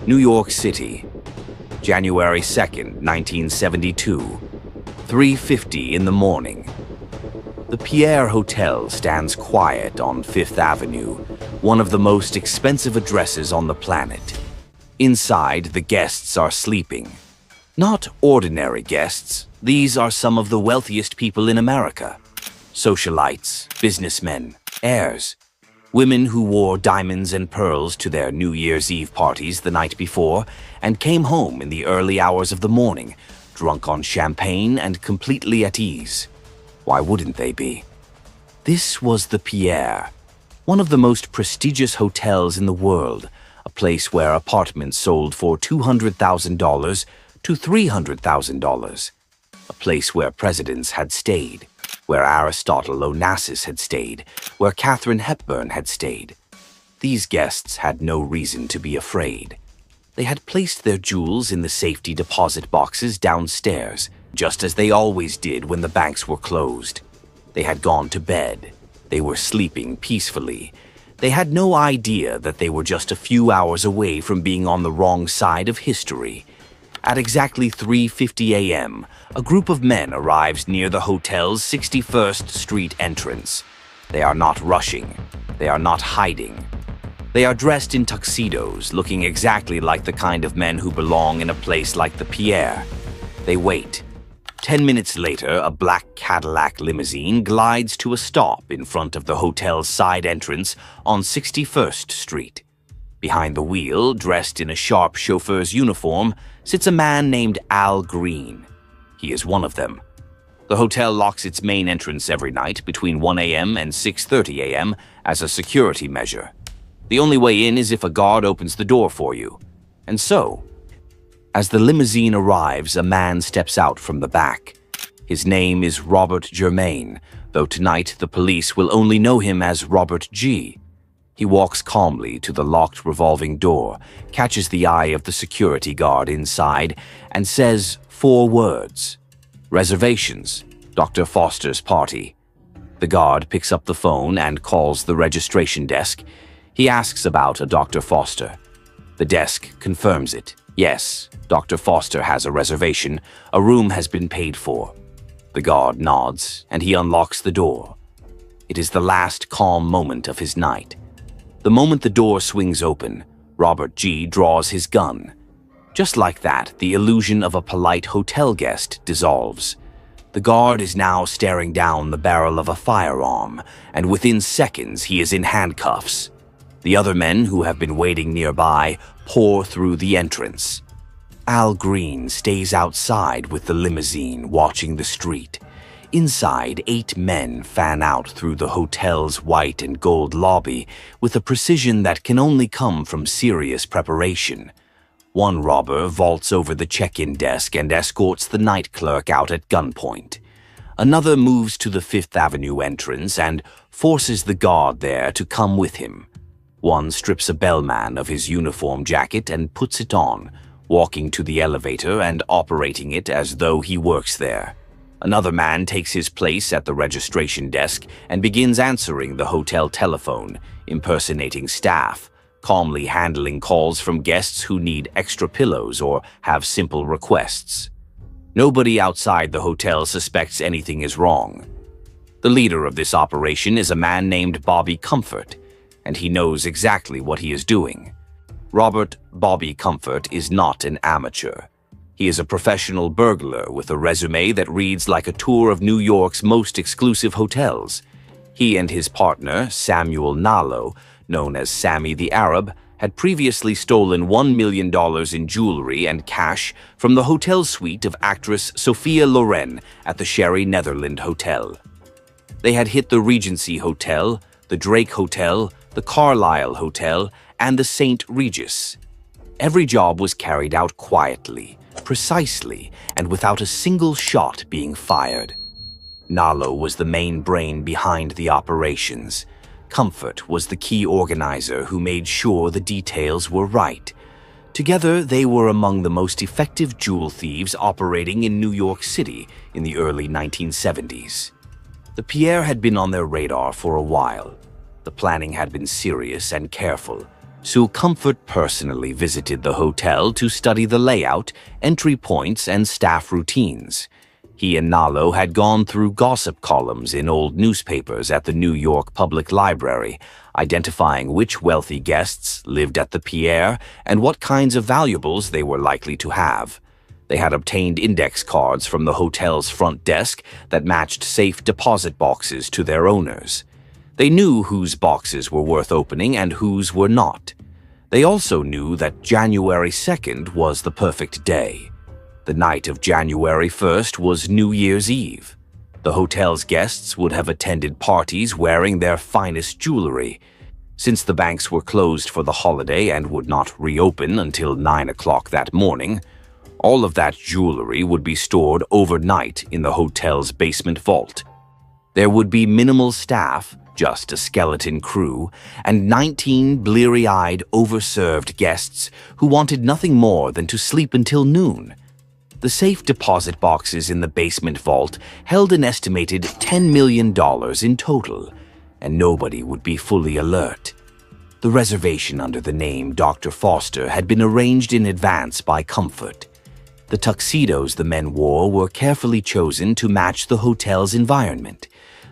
New York City, January 2nd, 1972, 3:50 in the morning. The Pierre Hotel stands quiet on Fifth Avenue, one of the most expensive addresses on the planet. Inside, the guests are sleeping. Not ordinary guests. These are some of the wealthiest people in America. Socialites, businessmen, heirs, women who wore diamonds and pearls to their New Year's Eve parties the night before and came home in the early hours of the morning, drunk on champagne and completely at ease. Why wouldn't they be? This was the Pierre, one of the most prestigious hotels in the world, a place where apartments sold for $200,000 to $300,000, a place where presidents had stayed, where Aristotle Onassis had stayed, where Katharine Hepburn had stayed. These guests had no reason to be afraid. They had placed their jewels in the safety deposit boxes downstairs, just as they always did when the banks were closed. They had gone to bed. They were sleeping peacefully. They had no idea that they were just a few hours away from being on the wrong side of history. At exactly 3:50 a.m., a group of men arrives near the hotel's 61st Street entrance. They are not rushing. They are not hiding. They are dressed in tuxedos, looking exactly like the kind of men who belong in a place like the Pierre. They wait. 10 minutes later, a black Cadillac limousine glides to a stop in front of the hotel's side entrance on 61st Street. Behind the wheel, dressed in a sharp chauffeur's uniform, sits a man named Al Green. He is one of them. The hotel locks its main entrance every night between 1 a.m. and 6:30 a.m. as a security measure. The only way in is if a guard opens the door for you. And so, as the limousine arrives, a man steps out from the back. His name is Robert Germain, though tonight the police will only know him as Robert G. He walks calmly to the locked revolving door, catches the eye of the security guard inside, and says 4 words. Reservations, Dr. Foster's party. The guard picks up the phone and calls the registration desk. He asks about a Dr. Foster. The desk confirms it. Yes, Dr. Foster has a reservation. A room has been paid for. The guard nods, and he unlocks the door. It is the last calm moment of his night. The moment the door swings open, Robert G. draws his gun. Just like that, the illusion of a polite hotel guest dissolves. The guard is now staring down the barrel of a firearm, and within seconds he is in handcuffs. The other men who have been waiting nearby pour through the entrance. Al Green stays outside with the limousine, watching the street. Inside, 8 men fan out through the hotel's white and gold lobby with a precision that can only come from serious preparation. One robber vaults over the check-in desk and escorts the night clerk out at gunpoint. Another moves to the Fifth Avenue entrance and forces the guard there to come with him. One strips a bellman of his uniform jacket and puts it on, walking to the elevator and operating it as though he works there. Another man takes his place at the registration desk and begins answering the hotel telephone, impersonating staff, calmly handling calls from guests who need extra pillows or have simple requests. Nobody outside the hotel suspects anything is wrong. The leader of this operation is a man named Bobby Comfort, and he knows exactly what he is doing. Robert Bobby Comfort is not an amateur. He is a professional burglar with a resume that reads like a tour of New York's most exclusive hotels. He and his partner, Samuel Nallo, known as Sammy the Arab, had previously stolen $1 million in jewelry and cash from the hotel suite of actress Sophia Loren at the Sherry Netherland Hotel. They had hit the Regency Hotel, the Drake Hotel, the Carlisle Hotel, and the St. Regis. Every job was carried out quietly, precisely, and without a single shot being fired. Nallo was the main brain behind the operations. Comfort was the key organizer who made sure the details were right. Together, they were among the most effective jewel thieves operating in New York City in the early 1970s. The Pierre had been on their radar for a while. The planning had been serious and careful, so Comfort personally visited the hotel to study the layout, entry points, and staff routines. He and Nalo had gone through gossip columns in old newspapers at the New York Public Library, identifying which wealthy guests lived at the Pierre and what kinds of valuables they were likely to have. They had obtained index cards from the hotel's front desk that matched safe deposit boxes to their owners. They knew whose boxes were worth opening and whose were not. They also knew that January 2nd was the perfect day. The night of January 1st was New Year's Eve. The hotel's guests would have attended parties wearing their finest jewelry. Since the banks were closed for the holiday and would not reopen until 9 o'clock that morning, all of that jewelry would be stored overnight in the hotel's basement vault. There would be minimal staff, just a skeleton crew, and 19 bleary-eyed, overserved guests who wanted nothing more than to sleep until noon. The safe deposit boxes in the basement vault held an estimated $10 million in total, and nobody would be fully alert. The reservation under the name Dr. Foster had been arranged in advance by Comfort. The tuxedos the men wore were carefully chosen to match the hotel's environment.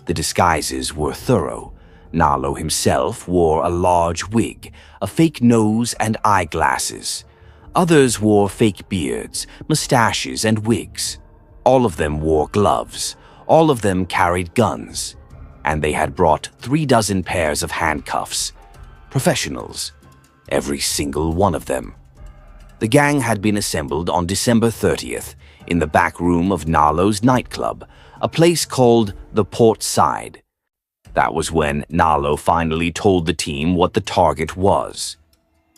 The disguises were thorough. Nalo himself wore a large wig, a fake nose, and eyeglasses. Others wore fake beards, mustaches, and wigs. All of them wore gloves. All of them carried guns. And they had brought 36 pairs of handcuffs. Professionals. Every single one of them. The gang had been assembled on December 30th in the back room of Nalo's nightclub, a place called the Port Side. That was when Nalo finally told the team what the target was.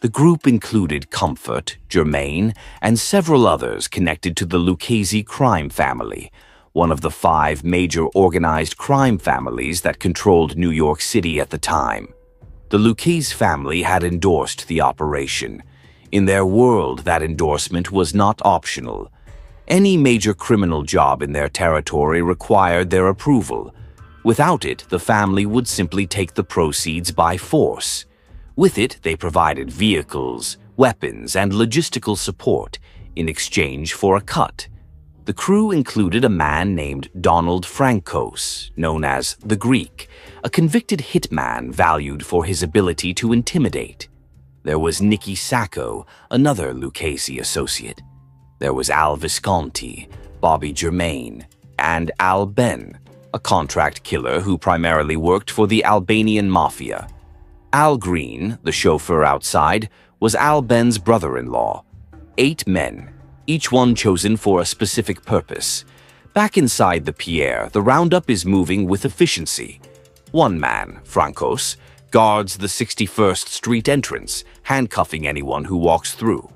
The group included Comfort, Germain, and several others connected to the Lucchese crime family, one of the 5 major organized crime families that controlled New York City at the time. The Lucchese family had endorsed the operation. In their world, that endorsement was not optional. Any major criminal job in their territory required their approval. Without it, the family would simply take the proceeds by force. With it, they provided vehicles, weapons, and logistical support in exchange for a cut. The crew included a man named Donald Frankos, known as the Greek, a convicted hitman valued for his ability to intimidate. There was Nicky Sacco, another Lucchese associate. There was Al Visconti, Bobby Germain, and Al Ben, a contract killer who primarily worked for the Albanian mafia. Al Green, the chauffeur outside, was Al Ben's brother-in-law. 8 men, each one chosen for a specific purpose. Back inside the Pierre, the roundup is moving with efficiency. One man, Frankos, guards the 61st Street entrance, handcuffing anyone who walks through.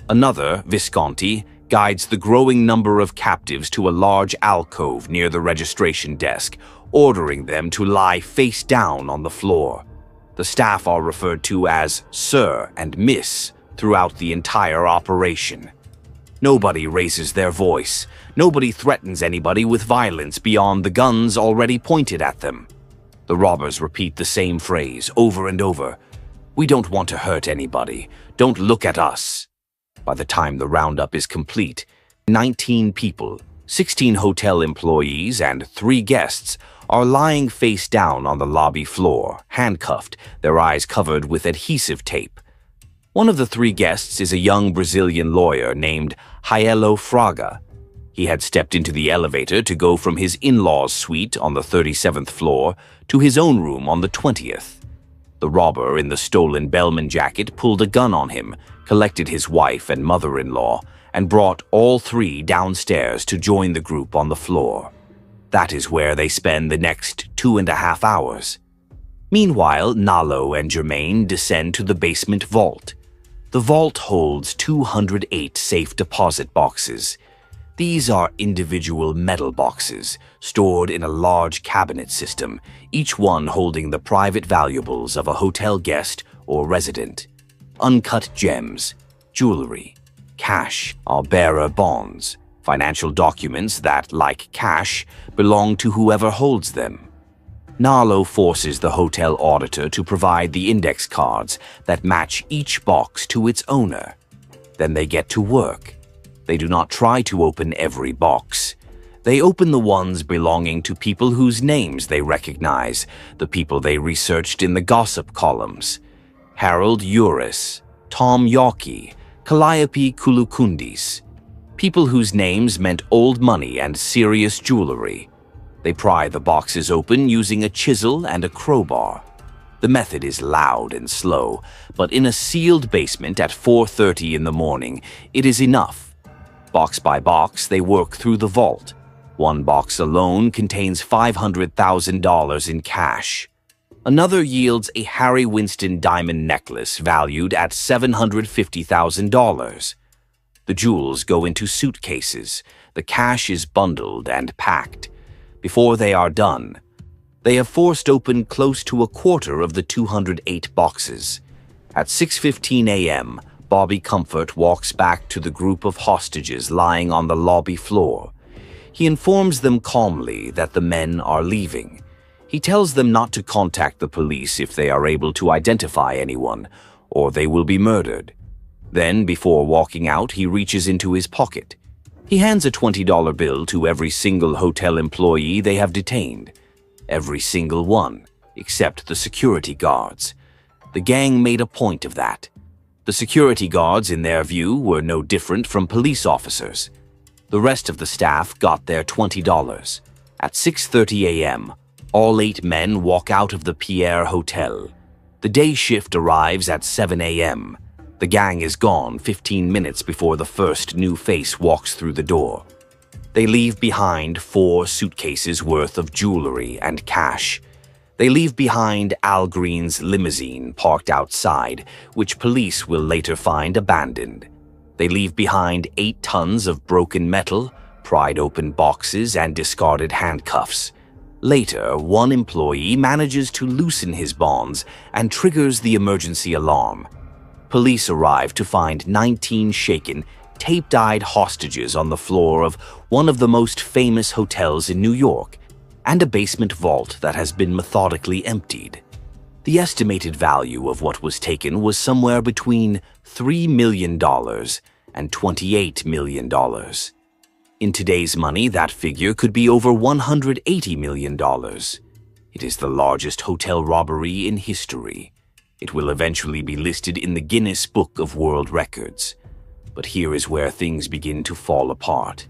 Another, Visconti, guides the growing number of captives to a large alcove near the registration desk, ordering them to lie face down on the floor. The staff are referred to as Sir and Miss throughout the entire operation. Nobody raises their voice. Nobody threatens anybody with violence beyond the guns already pointed at them. The robbers repeat the same phrase over and over. "We don't want to hurt anybody. Don't look at us." By the time the roundup is complete, 19 people, 16 hotel employees, and 3 guests are lying face down on the lobby floor, handcuffed, their eyes covered with adhesive tape. One of the 3 guests is a young Brazilian lawyer named Jaelo Fraga. He had stepped into the elevator to go from his in-laws' suite on the 37th floor to his own room on the 20th. The robber in the stolen bellman jacket pulled a gun on him, collected his wife and mother-in-law, and brought all 3 downstairs to join the group on the floor. That is where they spend the next 2.5 hours. Meanwhile, Nalo and Germain descend to the basement vault. The vault holds 208 safe deposit boxes. These are individual metal boxes stored in a large cabinet system, each one holding the private valuables of a hotel guest or resident. Uncut gems, jewelry, cash, or bearer bonds, financial documents that, like cash, belong to whoever holds them. Narlow forces the hotel auditor to provide the index cards that match each box to its owner. Then they get to work. They do not try to open every box. They open the ones belonging to people whose names they recognize, the people they researched in the gossip columns. Harold Uris, Tom Yawkey, Calliope Kulukundis. People whose names meant old money and serious jewelry. They pry the boxes open using a chisel and a crowbar. The method is loud and slow, but in a sealed basement at 4:30 in the morning, it is enough. Box by box, they work through the vault. One box alone contains $500,000 in cash. Another yields a Harry Winston diamond necklace valued at $750,000. The jewels go into suitcases. The cash is bundled and packed. Before they are done, they have forced open close to a quarter of the 208 boxes. At 6:15 a.m., Bobby Comfort walks back to the group of hostages lying on the lobby floor. He informs them calmly that the men are leaving. He tells them not to contact the police if they are able to identify anyone, or they will be murdered. Then, before walking out, he reaches into his pocket. He hands a $20 bill to every single hotel employee they have detained. Every single one, except the security guards. The gang made a point of that. The security guards, in their view, were no different from police officers. The rest of the staff got their $20. At 6:30 a.m., all 8 men walk out of the Pierre Hotel. The day shift arrives at 7 a.m. The gang is gone 15 minutes before the first new face walks through the door. They leave behind 4 suitcases worth of jewelry and cash. They leave behind Al Green's limousine parked outside, which police will later find abandoned. They leave behind 8 tons of broken metal, pried open boxes, and discarded handcuffs. Later, one employee manages to loosen his bonds and triggers the emergency alarm. Police arrive to find 19 shaken, tape-dyed hostages on the floor of one of the most famous hotels in New York, and a basement vault that has been methodically emptied. The estimated value of what was taken was somewhere between $3 million and $28 million. In today's money, that figure could be over $180 million. It is the largest hotel robbery in history. It will eventually be listed in the Guinness Book of World Records. But here is where things begin to fall apart.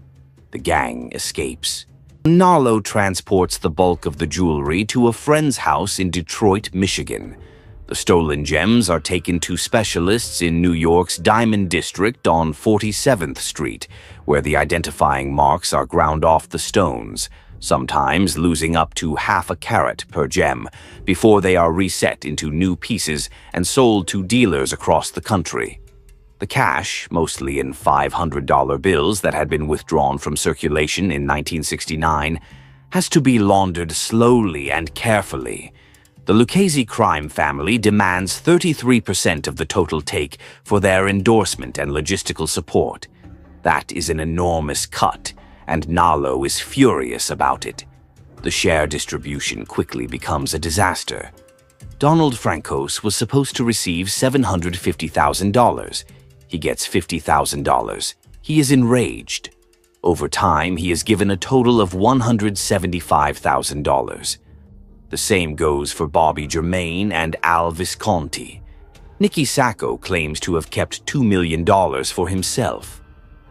The gang escapes. Narlow transports the bulk of the jewelry to a friend's house in Detroit, Michigan. The stolen gems are taken to specialists in New York's Diamond District on 47th Street, where the identifying marks are ground off the stones, sometimes losing up to half a carat per gem, before they are reset into new pieces and sold to dealers across the country. The cash, mostly in $500 bills that had been withdrawn from circulation in 1969, has to be laundered slowly and carefully. The Lucchese crime family demands 33% of the total take for their endorsement and logistical support. That is an enormous cut, and Narlow is furious about it. The share distribution quickly becomes a disaster. Donald Francos was supposed to receive $750,000. He gets $50,000. He is enraged. Over time, he is given a total of $175,000. The same goes for Bobby Germain and Al Visconti. Nicky Sacco claims to have kept $2 million for himself.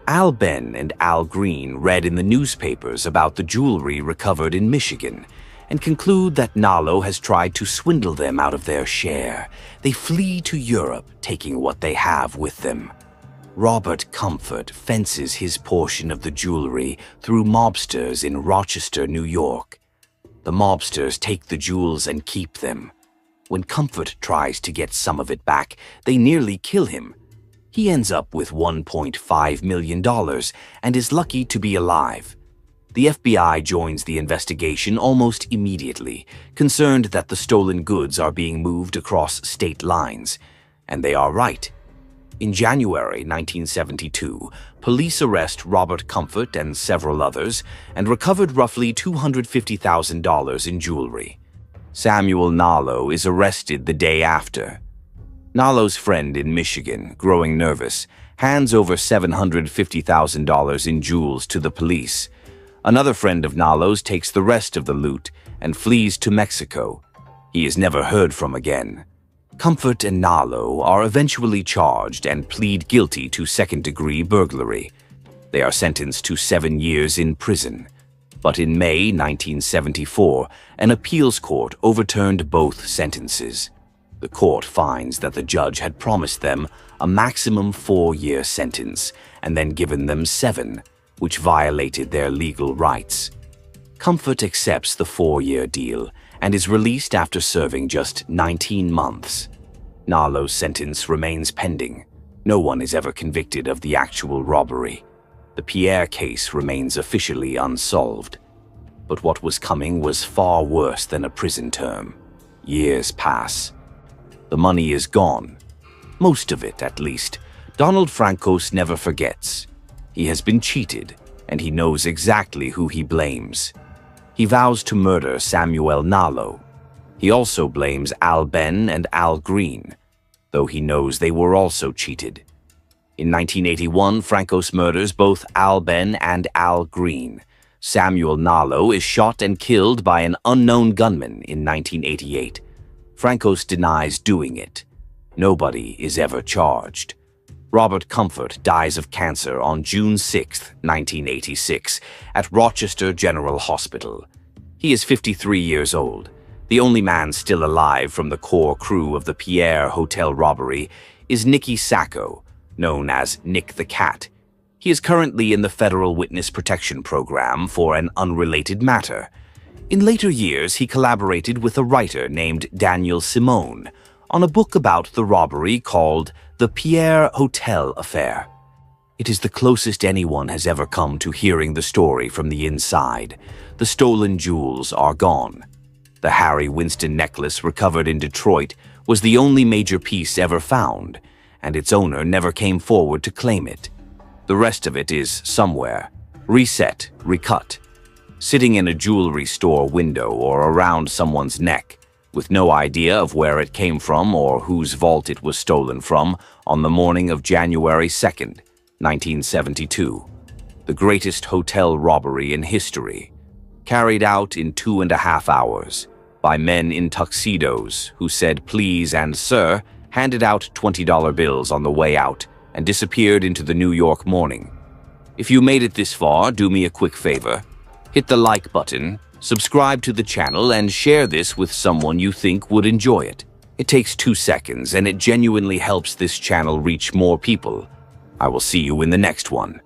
Al Ben and Al Green read in the newspapers about the jewelry recovered in Michigan and conclude that Narlow has tried to swindle them out of their share. They flee to Europe, taking what they have with them. Robert Comfort fences his portion of the jewelry through mobsters in Rochester, New York. The mobsters take the jewels and keep them. When Comfort tries to get some of it back, they nearly kill him. He ends up with $1.5 million and is lucky to be alive. The FBI joins the investigation almost immediately, concerned that the stolen goods are being moved across state lines. And they are right. In January 1972, police arrest Robert Comfort and several others and recovered roughly $250,000 in jewelry. Samuel Nalo is arrested the day after. Nalo's friend in Michigan, growing nervous, hands over $750,000 in jewels to the police. Another friend of Nalo's takes the rest of the loot and flees to Mexico. He is never heard from again. Comfort and Nalo are eventually charged and plead guilty to second-degree burglary. They are sentenced to 7 years in prison. But in May 1974, an appeals court overturned both sentences. The court finds that the judge had promised them a maximum 4-year sentence and then given them 7, which violated their legal rights. Comfort accepts the 4-year deal and is released after serving just 19 months. Nalo's sentence remains pending. No one is ever convicted of the actual robbery. The Pierre case remains officially unsolved. But what was coming was far worse than a prison term. Years pass. The money is gone. Most of it, at least. Donald Francos never forgets. He has been cheated, and he knows exactly who he blames. He vows to murder Samuel Nalo. He also blames Al Ben and Al Green, though he knows they were also cheated. In 1981, Francos murders both Al Ben and Al Green. Samuel Nalo is shot and killed by an unknown gunman in 1988. Francos denies doing it. Nobody is ever charged. Robert Comfort dies of cancer on June 6, 1986, at Rochester General Hospital. He is 53 years old. The only man still alive from the core crew of the Pierre Hotel robbery is Nicky Sacco, known as Nick the Cat. He is currently in the Federal Witness Protection Program for an unrelated matter. In later years, he collaborated with a writer named Daniel Simone on a book about the robbery called The Pierre Hotel Affair. It is the closest anyone has ever come to hearing the story from the inside. The stolen jewels are gone. The Harry Winston necklace recovered in Detroit was the only major piece ever found, and its owner never came forward to claim it. The rest of it is somewhere, reset, recut, sitting in a jewelry store window or around someone's neck, with no idea of where it came from or whose vault it was stolen from on the morning of January 2nd, 1972. The greatest hotel robbery in history, carried out in 2.5 hours by men in tuxedos who said please and sir, handed out $20 bills on the way out, and disappeared into the New York morning. If you made it this far, do me a quick favor. Hit the like button, subscribe to the channel, and share this with someone you think would enjoy it. It takes 2 seconds, and it genuinely helps this channel reach more people. I will see you in the next one.